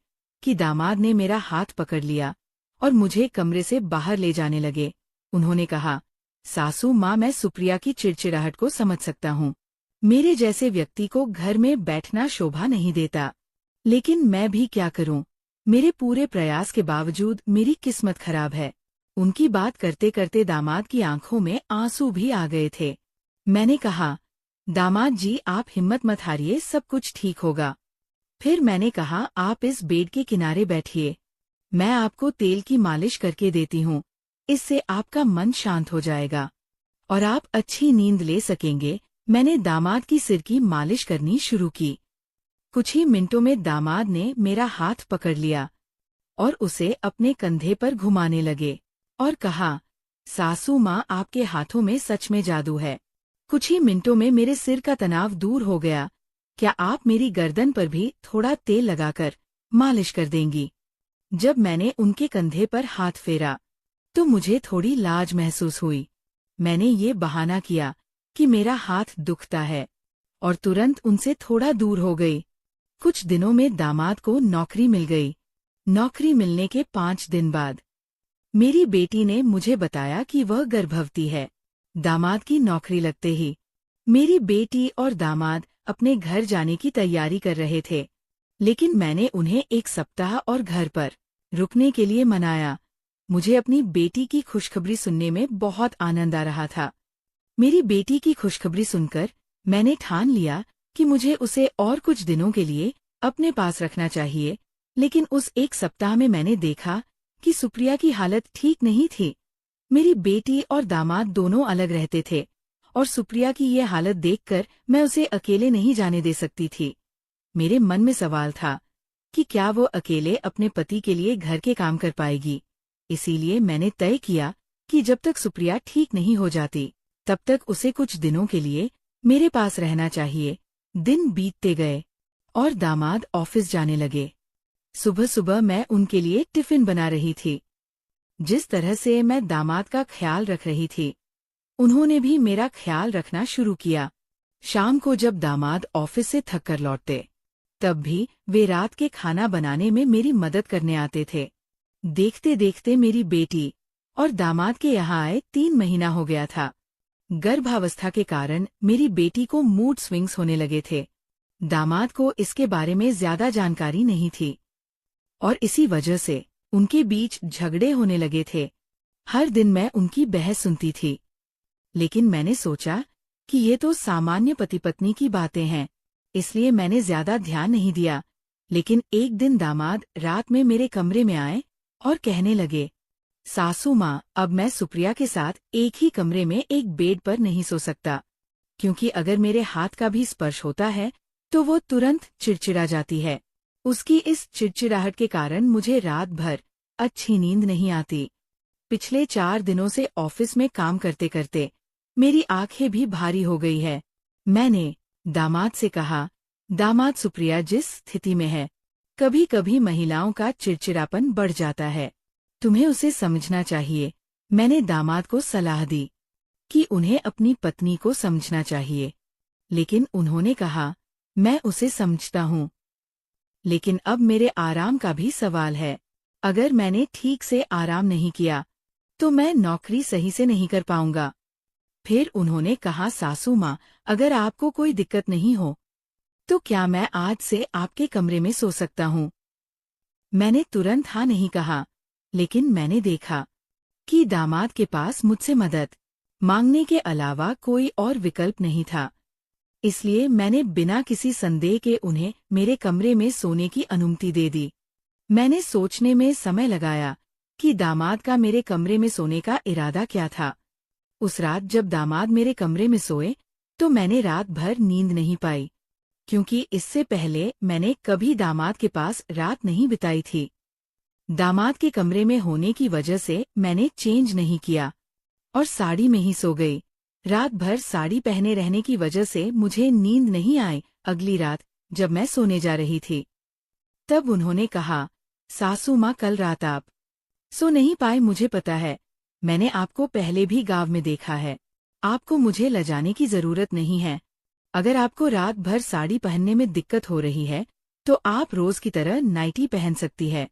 कि दामाद ने मेरा हाथ पकड़ लिया और मुझे कमरे से बाहर ले जाने लगे। उन्होंने कहा, सासू माँ, मैं सुप्रिया की चिड़चिड़ाहट को समझ सकता हूँ। मेरे जैसे व्यक्ति को घर में बैठना शोभा नहीं देता, लेकिन मैं भी क्या करूँ? मेरे पूरे प्रयास के बावजूद मेरी किस्मत खराब है। उनकी बात करते करते दामाद की आंखों में आंसू भी आ गए थे। मैंने कहा, दामाद जी, आप हिम्मत मत हारिए, सब कुछ ठीक होगा। फिर मैंने कहा, आप इस बेड के किनारे बैठिए, मैं आपको तेल की मालिश करके देती हूँ, इससे आपका मन शांत हो जाएगा। और आप अच्छी नींद ले सकेंगे। मैंने दामाद की सिर की मालिश करनी शुरू की। कुछ ही मिनटों में दामाद ने मेरा हाथ पकड़ लिया और उसे अपने कंधे पर घुमाने लगे और कहा, सासू माँ, आपके हाथों में सच में जादू है। कुछ ही मिनटों में मेरे सिर का तनाव दूर हो गया। क्या आप मेरी गर्दन पर भी थोड़ा तेल लगाकर मालिश कर देंगी? जब मैंने उनके कंधे पर हाथ फेरा तो मुझे थोड़ी लाज महसूस हुई। मैंने ये बहाना किया कि मेरा हाथ दुखता है और तुरंत उनसे थोड़ा दूर हो गई। कुछ दिनों में दामाद को नौकरी मिल गई। नौकरी मिलने के 5 दिन बाद मेरी बेटी ने मुझे बताया कि वह गर्भवती है। दामाद की नौकरी लगते ही मेरी बेटी और दामाद अपने घर जाने की तैयारी कर रहे थे, लेकिन मैंने उन्हें 1 सप्ताह और घर पर रुकने के लिए मनाया। मुझे अपनी बेटी की खुशखबरी सुनने में बहुत आनंद आ रहा था। मेरी बेटी की खुशखबरी सुनकर मैंने ठान लिया कि मुझे उसे और कुछ दिनों के लिए अपने पास रखना चाहिए, लेकिन उस 1 सप्ताह में मैंने देखा कि सुप्रिया की हालत ठीक नहीं थी। मेरी बेटी और दामाद दोनों अलग रहते थे और सुप्रिया की ये हालत देखकर मैं उसे अकेले नहीं जाने दे सकती थी। मेरे मन में सवाल था कि क्या वो अकेले अपने पति के लिए घर के काम कर पाएगी। इसीलिए मैंने तय किया कि जब तक सुप्रिया ठीक नहीं हो जाती तब तक उसे कुछ दिनों के लिए मेरे पास रहना चाहिए। दिन बीतते गए और दामाद ऑफिस जाने लगे। सुबह सुबह मैं उनके लिए टिफिन बना रही थी। जिस तरह से मैं दामाद का ख्याल रख रही थी, उन्होंने भी मेरा ख्याल रखना शुरू किया। शाम को जब दामाद ऑफिस से थक कर लौटते, तब भी वे रात के खाना बनाने में मेरी मदद करने आते थे। देखते देखते मेरी बेटी और दामाद के यहाँ आए 3 महीना हो गया था। गर्भावस्था के कारण मेरी बेटी को मूड स्विंग्स होने लगे थे। दामाद को इसके बारे में ज्यादा जानकारी नहीं थी और इसी वजह से उनके बीच झगड़े होने लगे थे। हर दिन मैं उनकी बहस सुनती थी, लेकिन मैंने सोचा कि ये तो सामान्य पति पत्नी की बातें हैं, इसलिए मैंने ज्यादा ध्यान नहीं दिया। लेकिन एक दिन दामाद रात में मेरे कमरे में आए और कहने लगे, सासू माँ, अब मैं सुप्रिया के साथ एक ही कमरे में एक बेड पर नहीं सो सकता, क्योंकि अगर मेरे हाथ का भी स्पर्श होता है तो वो तुरंत चिड़चिड़ा जाती है। उसकी इस चिड़चिड़ाहट के कारण मुझे रात भर अच्छी नींद नहीं आती। पिछले 4 दिनों से ऑफिस में काम करते करते मेरी आंखें भी भारी हो गई है। मैंने दामाद से कहा, दामाद, सुप्रिया जिस स्थिति में है, कभी कभी महिलाओं का चिड़चिड़ापन बढ़ जाता है, तुम्हें उसे समझना चाहिए। मैंने दामाद को सलाह दी कि उन्हें अपनी पत्नी को समझना चाहिए, लेकिन उन्होंने कहा, मैं उसे समझता हूँ, लेकिन अब मेरे आराम का भी सवाल है। अगर मैंने ठीक से आराम नहीं किया तो मैं नौकरी सही से नहीं कर पाऊंगा। फिर उन्होंने कहा, सासू माँ, अगर आपको कोई दिक्कत नहीं हो तो क्या मैं आज से आपके कमरे में सो सकता हूँ? मैंने तुरंत हाँ नहीं कहा, लेकिन मैंने देखा कि दामाद के पास मुझसे मदद मांगने के अलावा कोई और विकल्प नहीं था। इसलिए मैंने बिना किसी संदेह के उन्हें मेरे कमरे में सोने की अनुमति दे दी। मैंने सोचने में समय लगाया कि दामाद का मेरे कमरे में सोने का इरादा क्या था। उस रात जब दामाद मेरे कमरे में सोए तो मैंने रात भर नींद नहीं पाई, क्योंकि इससे पहले मैंने कभी दामाद के पास रात नहीं बिताई थी। दामाद के कमरे में होने की वजह से मैंने चेंज नहीं किया और साड़ी में ही सो गई। रात भर साड़ी पहने रहने की वजह से मुझे नींद नहीं आई। अगली रात जब मैं सोने जा रही थी तब उन्होंने कहा, सासू माँ, कल रात आप सो नहीं पाए, मुझे पता है। मैंने आपको पहले भी गांव में देखा है। आपको मुझे लजाने की जरूरत नहीं है। अगर आपको रात भर साड़ी पहनने में दिक्कत हो रही है तो आप रोज की तरह नाइटी पहन सकती है।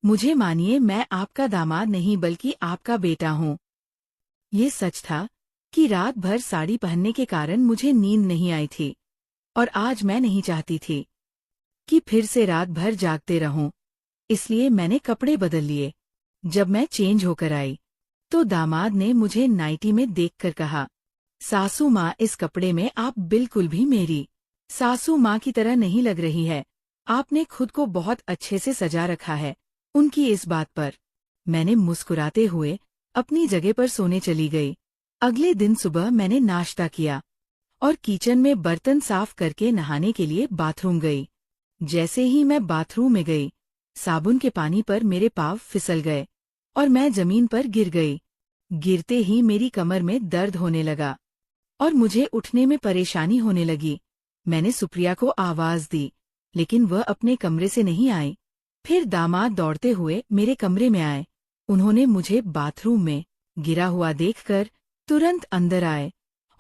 मुझे मानिए, मैं आपका दामाद नहीं बल्कि आपका बेटा हूँ। ये सच था कि रात भर साड़ी पहनने के कारण मुझे नींद नहीं आई थी और आज मैं नहीं चाहती थी कि फिर से रात भर जागते रहूं। इसलिए मैंने कपड़े बदल लिए। जब मैं चेंज होकर आई तो दामाद ने मुझे नाइटी में देखकर कहा, सासू माँ, इस कपड़े में आप बिल्कुल भी मेरी सासू माँ की तरह नहीं लग रही है। आपने खुद को बहुत अच्छे से सजा रखा है। उनकी इस बात पर मैंने मुस्कुराते हुए अपनी जगह पर सोने चली गई। अगले दिन सुबह मैंने नाश्ता किया और किचन में बर्तन साफ करके नहाने के लिए बाथरूम गई। जैसे ही मैं बाथरूम में गई, साबुन के पानी पर मेरे पाँव फिसल गए और मैं जमीन पर गिर गई। गिरते ही मेरी कमर में दर्द होने लगा और मुझे उठने में परेशानी होने लगी। मैंने सुप्रिया को आवाज दी, लेकिन वह अपने कमरे से नहीं आई। फिर दामाद दौड़ते हुए मेरे कमरे में आए। उन्होंने मुझे बाथरूम में गिरा हुआ देखकर तुरंत अंदर आए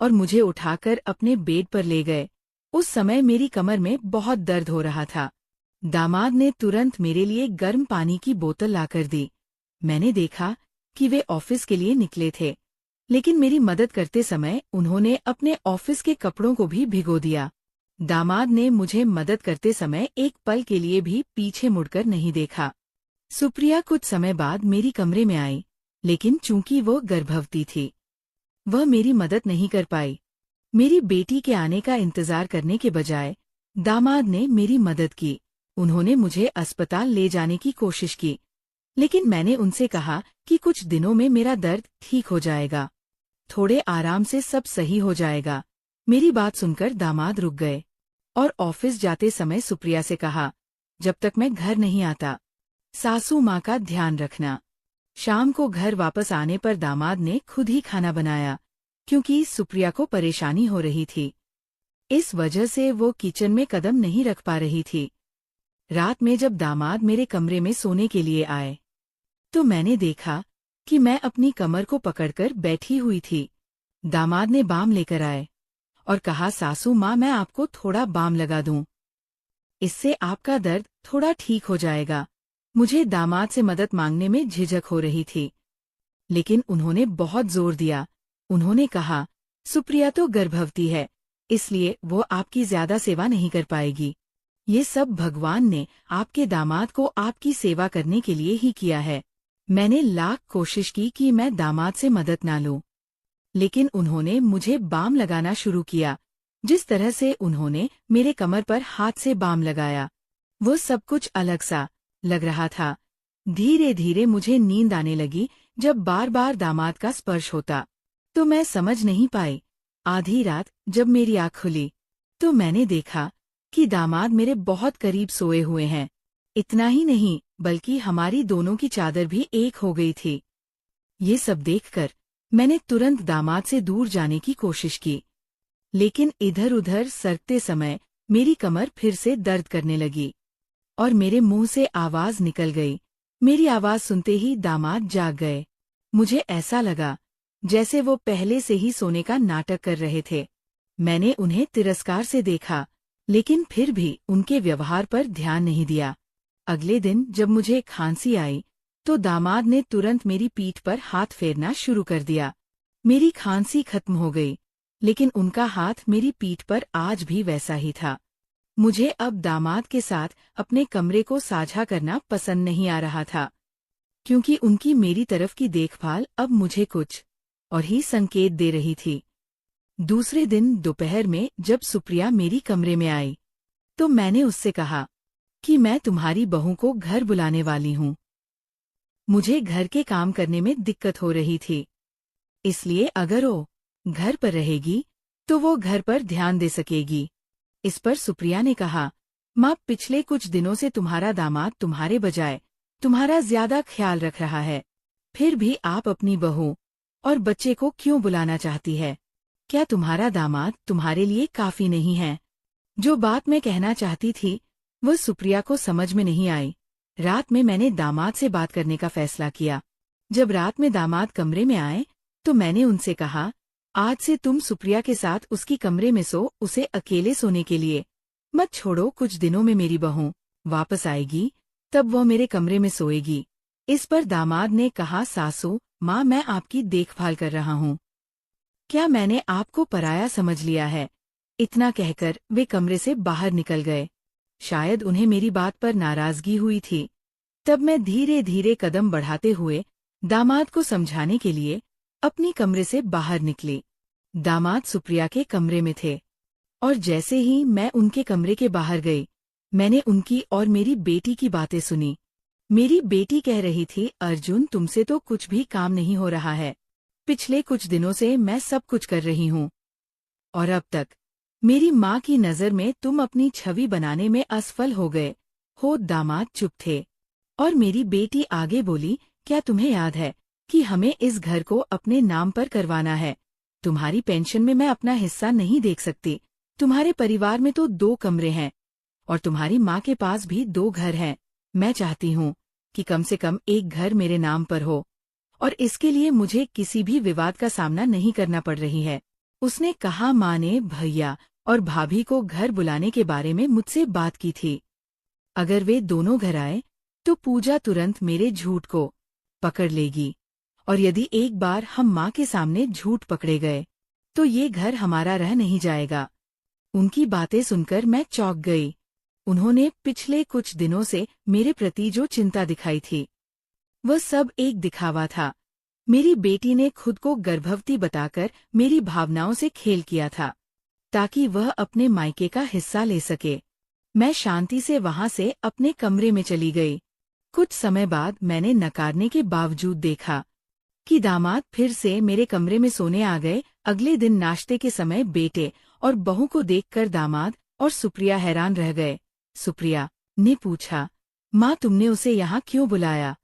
और मुझे उठाकर अपने बेड पर ले गए। उस समय मेरी कमर में बहुत दर्द हो रहा था। दामाद ने तुरंत मेरे लिए गर्म पानी की बोतल लाकर दी। मैंने देखा कि वे ऑफिस के लिए निकले थे, लेकिन मेरी मदद करते समय उन्होंने अपने ऑफिस के कपड़ों को भी भिगो दिया। दामाद ने मुझे मदद करते समय एक पल के लिए भी पीछे मुड़कर नहीं देखा। सुप्रिया कुछ समय बाद मेरी कमरे में आई, लेकिन चूंकि वो गर्भवती थी, वह मेरी मदद नहीं कर पाई। मेरी बेटी के आने का इंतजार करने के बजाय दामाद ने मेरी मदद की। उन्होंने मुझे अस्पताल ले जाने की कोशिश की, लेकिन मैंने उनसे कहा कि कुछ दिनों में मेरा दर्द ठीक हो जाएगा, थोड़े आराम से सब सही हो जाएगा। मेरी बात सुनकर दामाद रुक गए और ऑफिस जाते समय सुप्रिया से कहा, जब तक मैं घर नहीं आता, सासू माँ का ध्यान रखना। शाम को घर वापस आने पर दामाद ने खुद ही खाना बनाया, क्योंकि सुप्रिया को परेशानी हो रही थी। इस वजह से वो किचन में कदम नहीं रख पा रही थी। रात में जब दामाद मेरे कमरे में सोने के लिए आए, तो मैंने देखा कि मैं अपनी कमर को पकड़कर बैठी हुई थी। दामाद ने बाम लेकर आए और कहा, सासू माँ, मैं आपको थोड़ा बाम लगा दूं, इससे आपका दर्द थोड़ा ठीक हो जाएगा। मुझे दामाद से मदद मांगने में झिझक हो रही थी, लेकिन उन्होंने बहुत जोर दिया। उन्होंने कहा, सुप्रिया तो गर्भवती है, इसलिए वो आपकी ज्यादा सेवा नहीं कर पाएगी। ये सब भगवान ने आपके दामाद को आपकी सेवा करने के लिए ही किया है। मैंने लाख कोशिश की कि मैं दामाद से मदद ना लूं, लेकिन उन्होंने मुझे बाम लगाना शुरू किया। जिस तरह से उन्होंने मेरे कमर पर हाथ से बाम लगाया, वो सब कुछ अलग सा लग रहा था। धीरे धीरे मुझे नींद आने लगी। जब बार बार दामाद का स्पर्श होता तो मैं समझ नहीं पाई। आधी रात जब मेरी आँख खुली तो मैंने देखा कि दामाद मेरे बहुत करीब सोए हुए हैं। इतना ही नहीं, बल्कि हमारी दोनों की चादर भी एक हो गई थी। ये सब देखकर मैंने तुरंत दामाद से दूर जाने की कोशिश की, लेकिन इधर उधर सरकते समय मेरी कमर फिर से दर्द करने लगी और मेरे मुंह से आवाज निकल गई। मेरी आवाज सुनते ही दामाद जाग गए। मुझे ऐसा लगा जैसे वो पहले से ही सोने का नाटक कर रहे थे। मैंने उन्हें तिरस्कार से देखा, लेकिन फिर भी उनके व्यवहार पर ध्यान नहीं दिया। अगले दिन जब मुझे खांसी आई तो दामाद ने तुरंत मेरी पीठ पर हाथ फेरना शुरू कर दिया। मेरी खांसी खत्म हो गई, लेकिन उनका हाथ मेरी पीठ पर आज भी वैसा ही था। मुझे अब दामाद के साथ अपने कमरे को साझा करना पसंद नहीं आ रहा था, क्योंकि उनकी मेरी तरफ की देखभाल अब मुझे कुछ और ही संकेत दे रही थी। दूसरे दिन दोपहर में जब सुप्रिया मेरी कमरे में आई तो मैंने उससे कहा कि मैं तुम्हारी बहू को घर बुलाने वाली हूँ। मुझे घर के काम करने में दिक्कत हो रही थी, इसलिए अगर वो घर पर रहेगी तो वो घर पर ध्यान दे सकेगी। इस पर सुप्रिया ने कहा, माँ, पिछले कुछ दिनों से तुम्हारा दामाद तुम्हारे बजाय तुम्हारा ज्यादा ख्याल रख रहा है, फिर भी आप अपनी बहू और बच्चे को क्यों बुलाना चाहती है? क्या तुम्हारा दामाद तुम्हारे लिए काफी नहीं है? जो बात मैं कहना चाहती थी वो सुप्रिया को समझ में नहीं आई। रात में मैंने दामाद से बात करने का फैसला किया। जब रात में दामाद कमरे में आए तो मैंने उनसे कहा, आज से तुम सुप्रिया के साथ उसकी कमरे में सो, उसे अकेले सोने के लिए मत छोड़ो। कुछ दिनों में मेरी बहू वापस आएगी, तब वह मेरे कमरे में सोएगी। इस पर दामाद ने कहा, सासू माँ, मैं आपकी देखभाल कर रहा हूँ, क्या मैंने आपको पराया समझ लिया है? इतना कहकर वे कमरे से बाहर निकल गए। शायद उन्हें मेरी बात पर नाराजगी हुई थी। तब मैं धीरे धीरे कदम बढ़ाते हुए दामाद को समझाने के लिए अपनी कमरे से बाहर निकली। दामाद सुप्रिया के कमरे में थे और जैसे ही मैं उनके कमरे के बाहर गई, मैंने उनकी और मेरी बेटी की बातें सुनी। मेरी बेटी कह रही थी, अर्जुन, तुमसे तो कुछ भी काम नहीं हो रहा है, पिछले कुछ दिनों से मैं सब कुछ कर रही हूँ, और अब तक मेरी माँ की नज़र में तुम अपनी छवि बनाने में असफल हो गए हो। दामाद चुप थे, और मेरी बेटी आगे बोली, क्या तुम्हें याद है कि हमें इस घर को अपने नाम पर करवाना है? तुम्हारी पेंशन में मैं अपना हिस्सा नहीं देख सकती। तुम्हारे परिवार में तो 2 कमरे हैं, और तुम्हारी माँ के पास भी 2 घर हैं। मैं चाहती हूँ कि कम से कम एक घर मेरे नाम पर हो, और इसके लिए मुझे किसी भी विवाद का सामना नहीं करना पड़ रही है। उसने कहा, माँ ने भैया और भाभी को घर बुलाने के बारे में मुझसे बात की थी। अगर वे दोनों घर आए तो पूजा तुरंत मेरे झूठ को पकड़ लेगी, और यदि एक बार हम माँ के सामने झूठ पकड़े गए तो ये घर हमारा रह नहीं जाएगा। उनकी बातें सुनकर मैं चौंक गई। उन्होंने पिछले कुछ दिनों से मेरे प्रति जो चिंता दिखाई थी, वह सब एक दिखावा था। मेरी बेटी ने खुद को गर्भवती बताकर मेरी भावनाओं से खेल किया था, ताकि वह अपने मायके का हिस्सा ले सके। मैं शांति से वहां से अपने कमरे में चली गई। कुछ समय बाद मैंने नकारने के बावजूद देखा कि दामाद फिर से मेरे कमरे में सोने आ गए। अगले दिन नाश्ते के समय बेटे और बहू को देखकर दामाद और सुप्रिया हैरान रह गए। सुप्रिया ने पूछा, माँ तुमने उसे यहाँ क्यों बुलाया?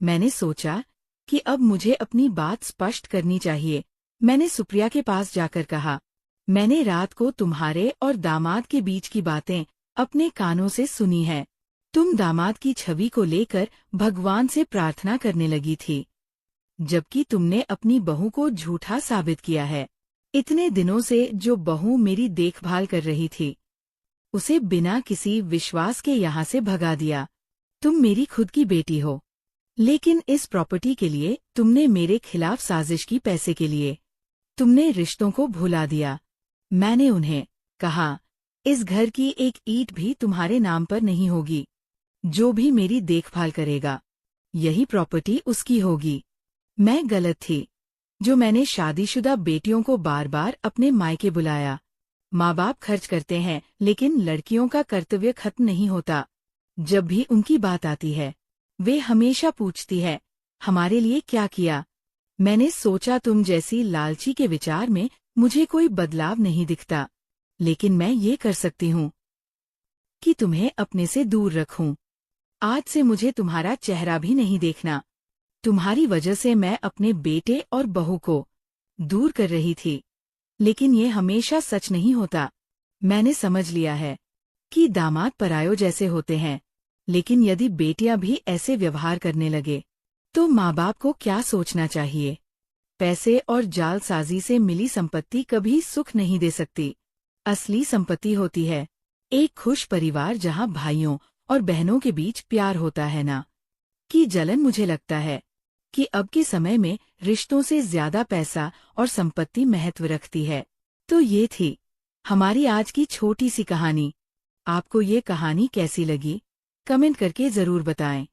मैंने सोचा कि अब मुझे अपनी बात स्पष्ट करनी चाहिए। मैंने सुप्रिया के पास जाकर कहा, मैंने रात को तुम्हारे और दामाद के बीच की बातें अपने कानों से सुनी है। तुम दामाद की छवि को लेकर भगवान से प्रार्थना करने लगी थी, जबकि तुमने अपनी बहू को झूठा साबित किया है। इतने दिनों से जो बहू मेरी देखभाल कर रही थी, उसे बिना किसी विश्वास के यहाँ से भगा दिया। तुम मेरी खुद की बेटी हो, लेकिन इस प्रॉपर्टी के लिए तुमने मेरे खिलाफ साजिश की। पैसे के लिए तुमने रिश्तों को भुला दिया। मैंने उन्हें कहा, इस घर की एक ईंट भी तुम्हारे नाम पर नहीं होगी। जो भी मेरी देखभाल करेगा, यही प्रॉपर्टी उसकी होगी। मैं गलत थी जो मैंने शादीशुदा बेटियों को बार बार अपने मायके बुलाया। माँ बाप खर्च करते हैं, लेकिन लड़कियों का कर्तव्य खत्म नहीं होता। जब भी उनकी बात आती है, वे हमेशा पूछती है, हमारे लिए क्या किया? मैंने सोचा तुम जैसी लालची के विचार में मुझे कोई बदलाव नहीं दिखता, लेकिन मैं ये कर सकती हूँ कि तुम्हें अपने से दूर रखूं। आज से मुझे तुम्हारा चेहरा भी नहीं देखना। तुम्हारी वजह से मैं अपने बेटे और बहू को दूर कर रही थी, लेकिन ये हमेशा सच नहीं होता। मैंने समझ लिया है कि दामाद परायों जैसे होते हैं, लेकिन यदि बेटियां भी ऐसे व्यवहार करने लगे तो माँ बाप को क्या सोचना चाहिए? पैसे और जालसाजी से मिली संपत्ति कभी सुख नहीं दे सकती। असली संपत्ति होती है एक खुश परिवार, जहाँ भाइयों और बहनों के बीच प्यार होता है, ना कि जलन। मुझे लगता है कि अब के समय में रिश्तों से ज्यादा पैसा और संपत्ति महत्व रखती है। तो ये थी हमारी आज की छोटी सी कहानी। आपको ये कहानी कैसी लगी? कमेंट करके जरूर बताएं।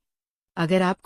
अगर आपको